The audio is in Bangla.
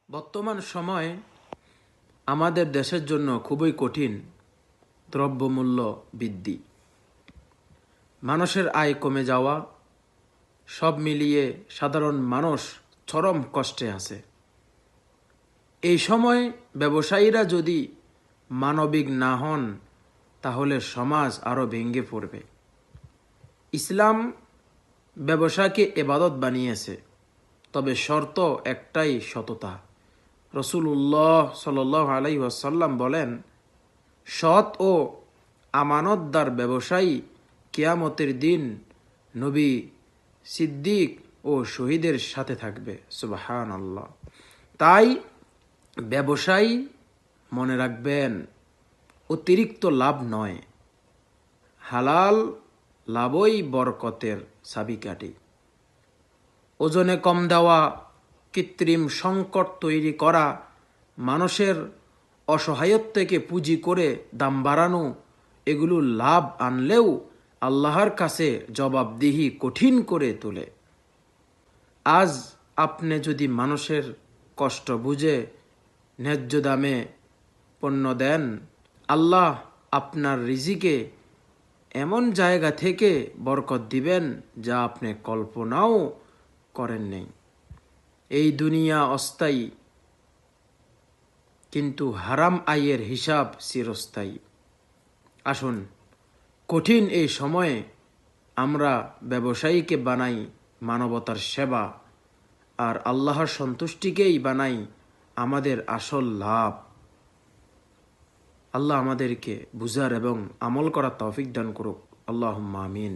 বর্তমান সময় আমাদের দেশের জন্য খুবই কঠিন। দ্রব্যমূল্য বৃদ্ধি, মানুষের আয় কমে যাওয়া, সব মিলিয়ে সাধারণ মানুষ চরম কষ্টে আছে। এই সময় ব্যবসায়ীরা যদি মানবিক না হন তাহলে সমাজ আরও ভেঙে পড়বে। ইসলাম ব্যবসাকে ইবাদত বানিয়েছে, তবে শর্ত একটাই, সততা। রাসূলুল্লাহ সাল্লাল্লাহু আলাইহি ওয়াসাল্লাম বলেন, সৎ ও আমানতদার ব্যবসায়ী কিয়ামতের দিন নবী, সিদ্দিক ও শহীদের সাথে থাকবে। সুবহানাল্লাহ। তাই ব্যবসায়ী মনে রাখবেন, অতিরিক্ত লাভ নয়, হালাল লাভই বরকতের চাবিকাঠি। ওজনে কম দেওয়া, কৃত্রিম সংকট তৈরি করা, মানুষের অসহায়ত্বকে পুঁজি করে দাম বাড়ানো, এগুলো লাভ আনলেও আল্লাহর কাছে জবাবদিহি কঠিন করে তোলে। আজ আপনি যদি মানুষের কষ্ট বুঝে ন্যায্য দামে পণ্য দেন, আল্লাহ আপনার রিজিকে এমন জায়গা থেকে বরকত দিবেন যা আপনি কল্পনাও করেন নাই। এই দুনিয়া অস্থায়ী, কিন্তু হারাম আয়ের হিসাব চিরস্থায়ী। আসুন, কঠিন এই সময়ে আমরা ব্যবসায়ীকে বানাই মানবতার সেবা, আর আল্লাহর সন্তুষ্টিকেই বানাই আমাদের আসল লাভ। আল্লাহ আমাদেরকে বুঝার এবং আমল করার তৌফিক দান করুক। আল্লাহুম্মা আমিন।